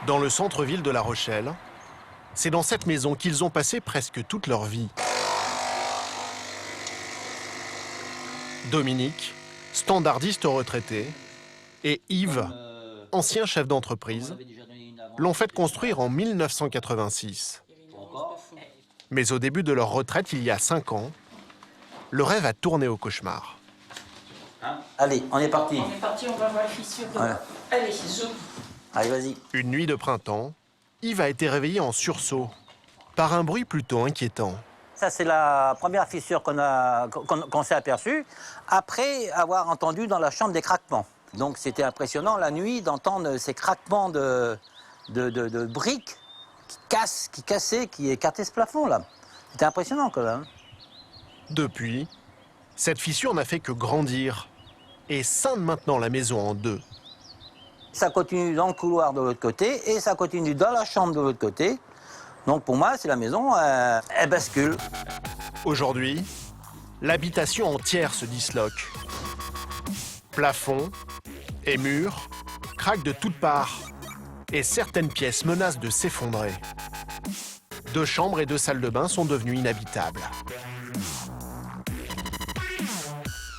Dans le centre-ville de La Rochelle, c'est dans cette maison qu'ils ont passé presque toute leur vie. Dominique, standardiste retraité, et Yves, ancien chef d'entreprise, l'ont fait construire en 1986. Mais au début de leur retraite, il y a 5 ans, le rêve a tourné au cauchemar. Allez, on est parti. On est parti, on va voir les fissures. Voilà. Allez, zoom. Allez, vas-y. Une nuit de printemps, Yves a été réveillé en sursaut par un bruit plutôt inquiétant. Ça, c'est la première fissure qu'on s'est aperçue après avoir entendu dans la chambre des craquements. Donc, c'était impressionnant la nuit d'entendre ces craquements de briques qui cassaient, qui écartaient ce plafond-là. C'était impressionnant, quand même. Depuis, cette fissure n'a fait que grandir et scinde maintenant la maison en deux. Ça continue dans le couloir de l'autre côté et ça continue dans la chambre de l'autre côté. Donc pour moi, c'est la maison, elle bascule. Aujourd'hui, l'habitation entière se disloque. Plafond et murs craquent de toutes parts et certaines pièces menacent de s'effondrer. 2 chambres et 2 salles de bain sont devenues inhabitables.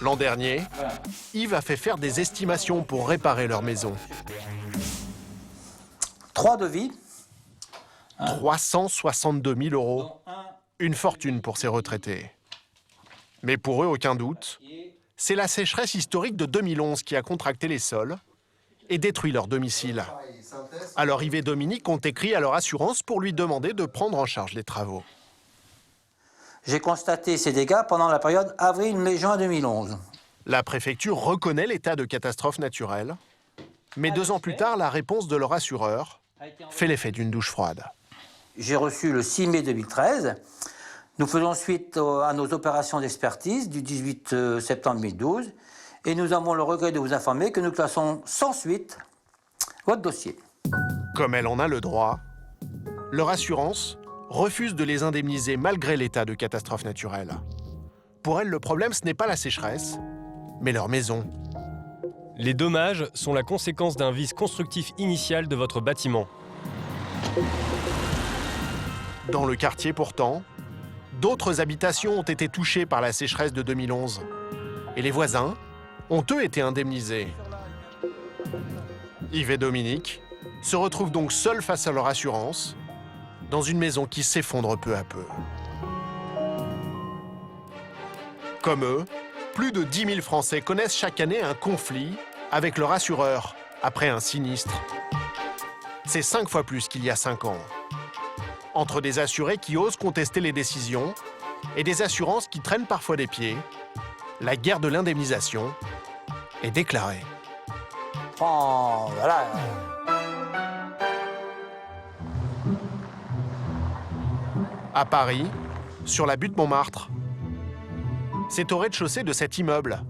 L'an dernier, Yves a fait faire des estimations pour réparer leur maison. 3 devis. 362 000 €. Une fortune pour ces retraités. Mais pour eux, aucun doute, c'est la sécheresse historique de 2011 qui a contracté les sols et détruit leur domicile. Alors Yves et Dominique ont écrit à leur assurance pour lui demander de prendre en charge les travaux. J'ai constaté ces dégâts pendant la période avril-mai-juin 2011. La préfecture reconnaît l'état de catastrophe naturelle, mais 2 ans plus tard, la réponse de leur assureur fait l'effet d'une douche froide. J'ai reçu le 6 mai 2013. Nous faisons suite à nos opérations d'expertise du 18 septembre 2012 et nous avons le regret de vous informer que nous classons sans suite votre dossier. Comme elle en a le droit, leur assurance refuse de les indemniser malgré l'état de catastrophe naturelle. Pour elle, le problème, ce n'est pas la sécheresse, mais leur maison. Les dommages sont la conséquence d'un vice constructif initial de votre bâtiment. Dans le quartier, pourtant, d'autres habitations ont été touchées par la sécheresse de 2011. Et les voisins ont, eux, été indemnisés. Yves et Dominique se retrouvent donc seuls face à leur assurance, dans une maison qui s'effondre peu à peu. Comme eux, plus de 10 000 Français connaissent chaque année un conflit avec leur assureur après un sinistre. C'est 5 fois plus qu'il y a 5 ans. Entre des assurés qui osent contester les décisions et des assurances qui traînent parfois des pieds, la guerre de l'indemnisation est déclarée. Oh, voilà. À Paris, sur la butte Montmartre, c'est au rez-de-chaussée de cet immeuble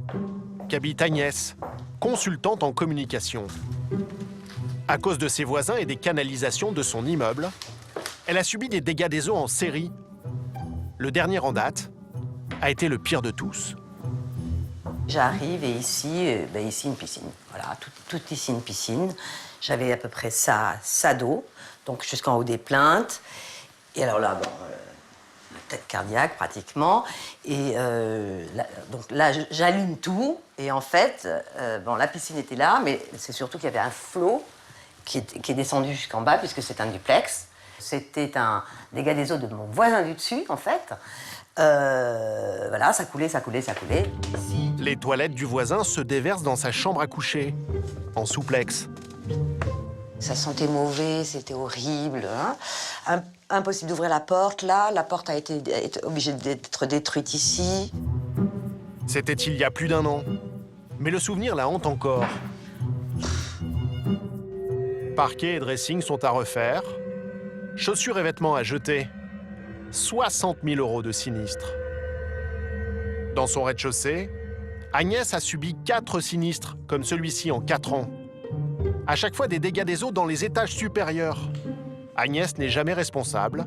qu'habite Agnès, consultante en communication. À cause de ses voisins et des canalisations de son immeuble, elle a subi des dégâts des eaux en série. Le dernier en date a été le pire de tous. J'arrive et ici une piscine. Voilà, tout ici une piscine. J'avais à peu près ça d'eau, donc jusqu'en haut des plaintes. Et alors là, tête cardiaque pratiquement. Et donc là, j'allume tout. Et en fait, la piscine était là, mais c'est surtout qu'il y avait un flot qui est descendu jusqu'en bas, puisque c'est un duplex. C'était un dégât des eaux de mon voisin du dessus, en fait. Voilà, ça coulait. Ici. Les toilettes du voisin se déversent dans sa chambre à coucher, en souplex. Ça sentait mauvais, c'était horrible. Hein. Impossible d'ouvrir la porte. Là, la porte a été obligée d'être détruite ici. C'était il y a plus d'1 an. Mais le souvenir la hante encore. Parquet et dressing sont à refaire. Chaussures et vêtements à jeter. 60 000 € de sinistre. Dans son rez-de-chaussée, Agnès a subi 4 sinistres, comme celui-ci en 4 ans. À chaque fois des dégâts des eaux dans les étages supérieurs. Agnès n'est jamais responsable,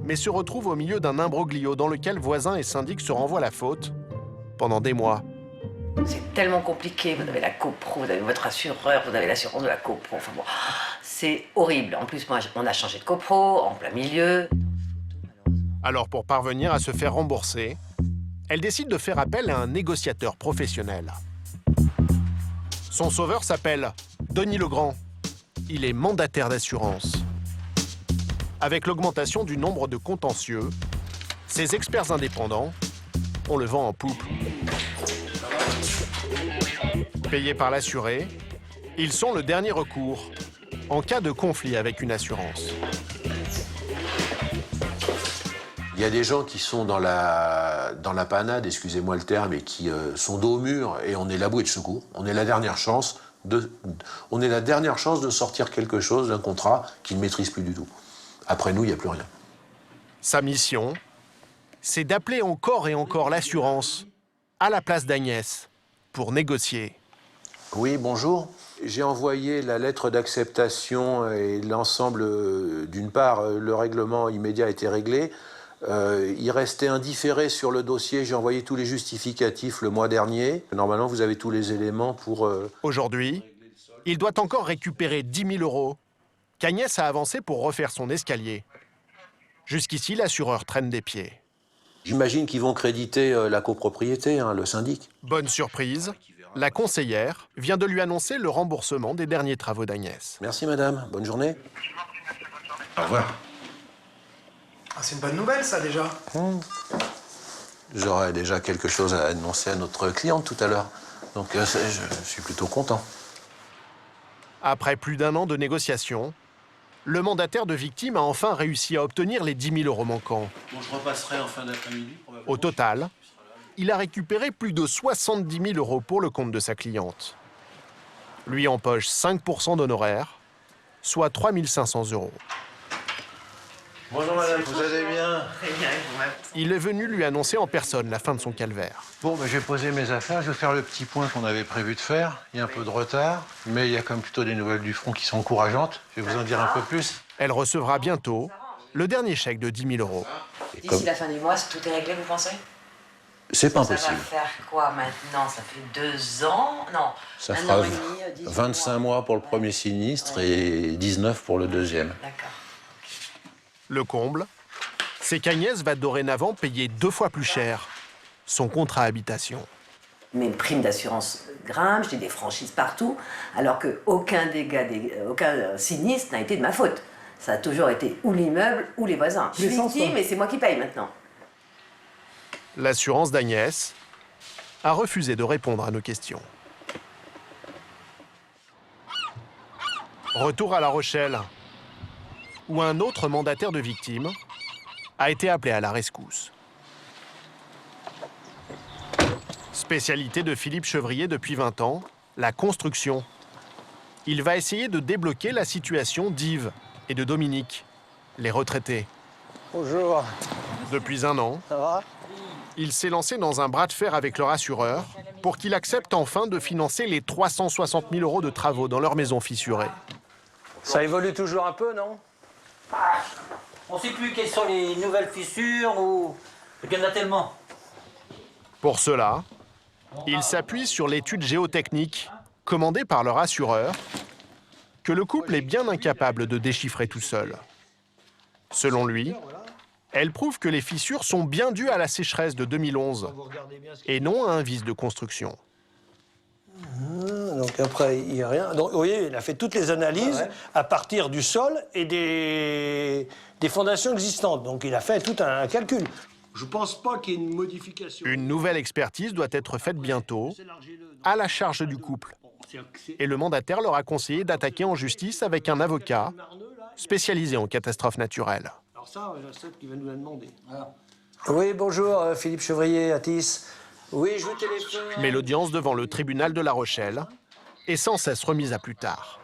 mais se retrouve au milieu d'un imbroglio dans lequel voisins et syndics se renvoient la faute pendant des mois. C'est tellement compliqué. Vous avez la copro, vous avez votre assureur, vous avez l'assurance de la copro. Enfin bon, c'est horrible. En plus, moi, on a changé de copro en plein milieu. Alors pour parvenir à se faire rembourser, elle décide de faire appel à un négociateur professionnel. Son sauveur s'appelle Denis Legrand. Il est mandataire d'assurance. Avec l'augmentation du nombre de contentieux, ces experts indépendants, on le vend en poupe. Payés par l'assuré, ils sont le dernier recours en cas de conflit avec une assurance. Il y a des gens qui sont dans la panade, excusez-moi le terme, et qui sont dos au mur, et on est la bouée de secours. On est la dernière chance de sortir quelque chose d'un contrat qu'ils ne maîtrisent plus du tout. Après nous, il n'y a plus rien. Sa mission, c'est d'appeler encore et encore l'assurance à la place d'Agnès pour négocier. Oui, bonjour. J'ai envoyé la lettre d'acceptation et l'ensemble, d'une part, le règlement immédiat a été réglé. Il restait indifféré sur le dossier, j'ai envoyé tous les justificatifs le mois dernier. Normalement, vous avez tous les éléments pour... Aujourd'hui, il doit encore récupérer 10 000 € qu'Agnès a avancé pour refaire son escalier. Jusqu'ici, l'assureur traîne des pieds. J'imagine qu'ils vont créditer la copropriété, hein, le syndic. Bonne surprise, la conseillère vient de lui annoncer le remboursement des derniers travaux d'Agnès. Merci madame, bonne journée. Au revoir. Ah, c'est une bonne nouvelle, ça, déjà. J'aurai déjà quelque chose à annoncer à notre cliente tout à l'heure. Donc je suis plutôt content. Après plus d'1 an de négociations, le mandataire de victime a enfin réussi à obtenir les 10 000 € manquants. Bon, je repasserai en fin d'après-midi. Au total, il a récupéré plus de 70 000 € pour le compte de sa cliente. Lui empoche 5% d'honoraires, soit 3 500 €. Bonjour madame, vous allez bien? Très bien, vous-même. Il est venu lui annoncer en personne la fin de son calvaire. Bon, ben, je vais poser mes affaires, je vais faire le petit point qu'on avait prévu de faire. Il y a un peu de retard, mais il y a quand même plutôt des nouvelles du front qui sont encourageantes. Je vais vous en dire un peu plus. Elle recevra bientôt le dernier chèque de 10 000 €. D'ici la fin du mois, tout est réglé, vous pensez? C'est pas Ça impossible. va faire quoi maintenant? Ça fait 2 ans? Non, Ça 1 fera an et demi, 18 25 mois pour le premier sinistre et 19 pour le deuxième. D'accord. Le comble, c'est qu'Agnès va dorénavant payer 2 fois plus cher son contrat habitation. Mes primes d'assurance grimpent, j'ai des franchises partout, alors qu'aucun dégât, aucun sinistre n'a été de ma faute. Ça a toujours été ou l'immeuble ou les voisins. Je suis victime et c'est moi qui paye maintenant. L'assurance d'Agnès a refusé de répondre à nos questions. Retour à La Rochelle, où un autre mandataire de victime a été appelé à la rescousse. Spécialité de Philippe Chevrier depuis 20 ans, la construction. Il va essayer de débloquer la situation d'Yves et de Dominique, les retraités. Bonjour. Depuis 1 an, Ça va? il s'est lancé dans un bras de fer avec leur assureur pour qu'il accepte enfin de financer les 360 000 € de travaux dans leur maison fissurée. Ça évolue toujours un peu, non? On ne sait plus quelles sont les nouvelles fissures ou... Il y en a tellement. Pour cela, ils s'appuient sur l'étude géotechnique commandée par leur assureur que le couple est bien incapable de déchiffrer tout seul. Selon lui, elle prouve que les fissures sont bien dues à la sécheresse de 2011 et non à un vice de construction. Donc après, il n'y a rien. Donc, vous voyez, il a fait toutes les analyses à partir du sol et des fondations existantes. Donc il a fait tout un calcul. Je pense pas qu'il y ait une modification. Une nouvelle expertise doit être faite bientôt, à la charge du couple. Et le mandataire leur a conseillé d'attaquer en justice avec un avocat spécialisé en catastrophes naturelles. Alors ça, je sais qu'il va nous la demander. Oui, bonjour, Philippe Chevrier, Atis. Oui, je vous téléphone. Mais l'audience devant le tribunal de La Rochelle est sans cesse remise à plus tard.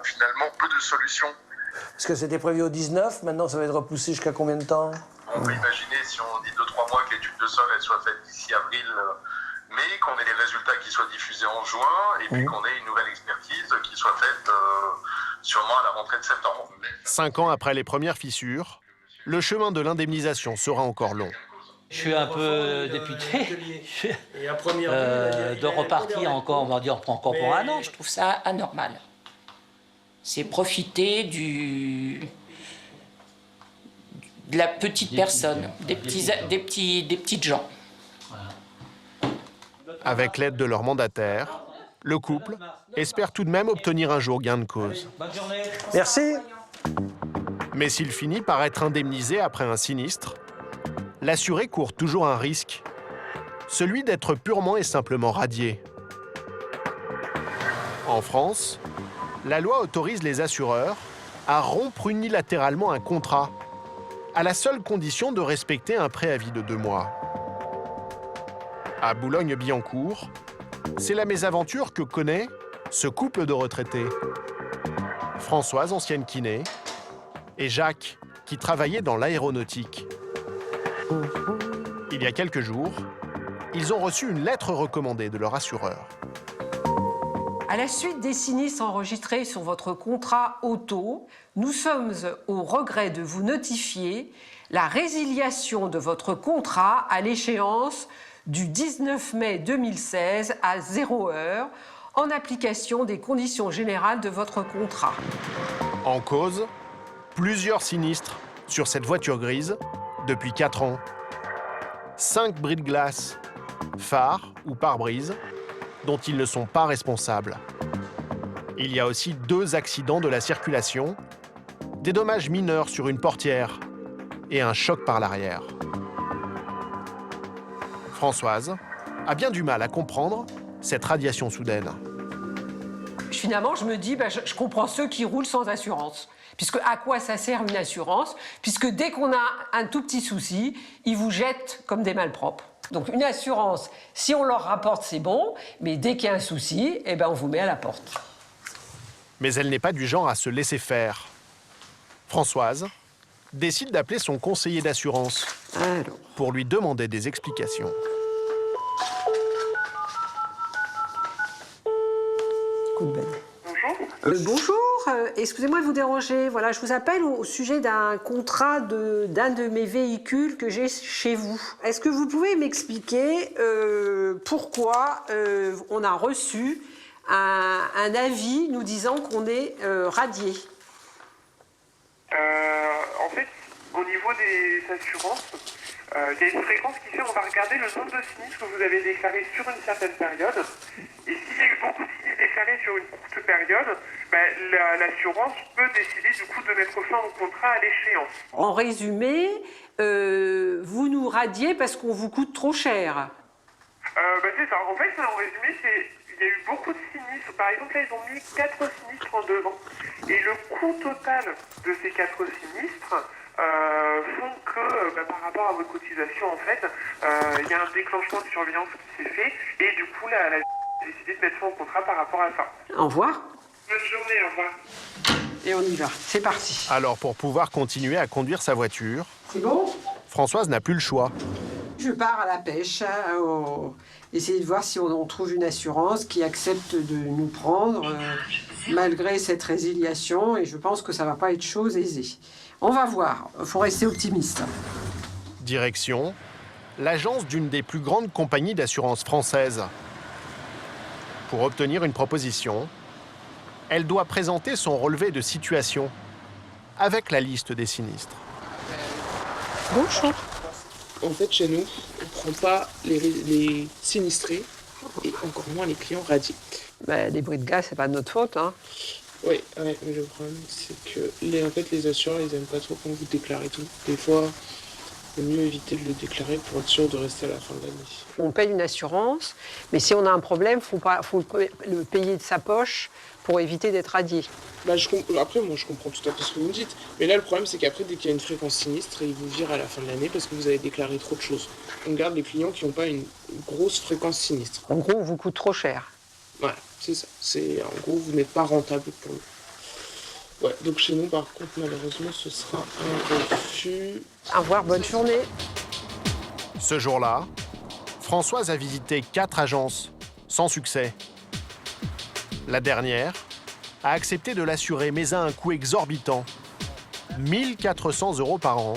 Finalement, peu de solutions. Parce que c'était prévu au 19, maintenant ça va être repoussé jusqu'à combien de temps? On peut imaginer, si on dit 2-3 mois, que l'étude de sol elle soit faite d'ici avril, mais qu'on ait les résultats qui soient diffusés en juin, et puis qu'on ait une nouvelle expertise qui soit faite sûrement à la rentrée de septembre. 5 ans après les premières fissures, le chemin de l'indemnisation sera encore long. Je suis un peu député Et à première vue, de repartir encore, on va dire, encore pour un an. Je trouve ça anormal. C'est profiter de la petite personne, des petites gens. Avec l'aide de leur mandataire, le couple espère tout de même obtenir un jour gain de cause. Bonne journée. Merci. Mais s'il finit par être indemnisé après un sinistre, l'assuré court toujours un risque, celui d'être purement et simplement radié. En France, la loi autorise les assureurs à rompre unilatéralement un contrat, à la seule condition de respecter un préavis de 2 mois. À Boulogne-Billancourt, c'est la mésaventure que connaît ce couple de retraités. Françoise, ancienne kiné, et Jacques, qui travaillait dans l'aéronautique. Il y a quelques jours, ils ont reçu une lettre recommandée de leur assureur. À la suite des sinistres enregistrés sur votre contrat auto, nous sommes au regret de vous notifier la résiliation de votre contrat à l'échéance du 19 mai 2016 à 0 heure, en application des conditions générales de votre contrat. En cause, plusieurs sinistres sur cette voiture grise depuis 4 ans. 5 bris de glace, phares ou pare-brise, dont ils ne sont pas responsables. Il y a aussi 2 accidents de la circulation, des dommages mineurs sur une portière et un choc par l'arrière. Françoise a bien du mal à comprendre cette radiation soudaine. Finalement, je me dis, je comprends ceux qui roulent sans assurance. Puisque à quoi ça sert une assurance? Puisque dès qu'on a un tout petit souci, ils vous jettent comme des malpropres. Donc une assurance, si on leur rapporte, c'est bon, mais dès qu'il y a un souci, on vous met à la porte. Mais elle n'est pas du genre à se laisser faire. Françoise décide d'appeler son conseiller d'assurance pour lui demander des explications. Bonjour, excusez-moi de vous déranger. Voilà, je vous appelle au sujet d'un contrat d'un de mes véhicules que j'ai chez vous. Est-ce que vous pouvez m'expliquer pourquoi on a reçu un avis nous disant qu'on est radié? En fait, au niveau des assurances, il y a une fréquence qui fait on va regarder le nombre de sinistres que vous avez déclarés sur une certaine période. Et s'il y a eu beaucoup de sinistres déclarés sur une courte période, l'assurance peut décider du coup de mettre fin au contrat à l'échéance. En résumé, vous nous radiez parce qu'on vous coûte trop cher. C'est ça. En fait, en résumé, il y a eu beaucoup de sinistres. Par exemple, là, ils ont mis 4 sinistres en 2 ans. Et le coût total de ces 4 sinistres font que, par rapport à votre cotisation, en fait, il y a un déclenchement de surveillance qui s'est fait. Et du coup, la a décidé de mettre fin au contrat par rapport à ça. Au revoir. Bonne journée, au revoir. Et on y va. C'est parti. Alors, pour pouvoir continuer à conduire sa voiture, C'est bon? Françoise n'a plus le choix. Je pars à la pêche, essayer de voir si on trouve une assurance qui accepte de nous prendre malgré cette résiliation, et je pense que ça va pas être chose aisée. On va voir, il faut rester optimiste. Direction, l'agence d'une des plus grandes compagnies d'assurance françaises. Pour obtenir une proposition, elle doit présenter son relevé de situation avec la liste des sinistres. Bonjour. En fait, chez nous, on ne prend pas les sinistrés et encore moins les clients radiés. Les bris de gaz, c'est pas de notre faute, hein. Oui, mais le problème, c'est que les assureurs, ils n'aiment pas trop quand vous déclarez tout. Des fois, il vaut mieux éviter de le déclarer pour être sûr de rester à la fin de l'année. On paye une assurance, mais si on a un problème, faut le payer de sa poche pour éviter d'être radié. Après, moi, je comprends tout à fait ce que vous me dites. Mais là, le problème, c'est qu'après, dès qu'il y a une fréquence sinistre, ils vous virent à la fin de l'année parce que vous avez déclaré trop de choses. On garde les clients qui n'ont pas une grosse fréquence sinistre. En gros, on vous coûte trop cher. Voilà, c'est ça. En gros, vous n'êtes pas rentable pour nous. Ouais, donc chez nous, par contre, malheureusement, ce sera un refus. Au revoir, bonne journée. Ce jour-là, Françoise a visité 4 agences, sans succès. La dernière a accepté de l'assurer, mais à un coût exorbitant. 1 400 € par an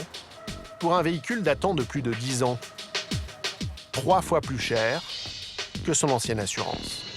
pour un véhicule datant de plus de 10 ans. 3 fois plus cher que son ancienne assurance.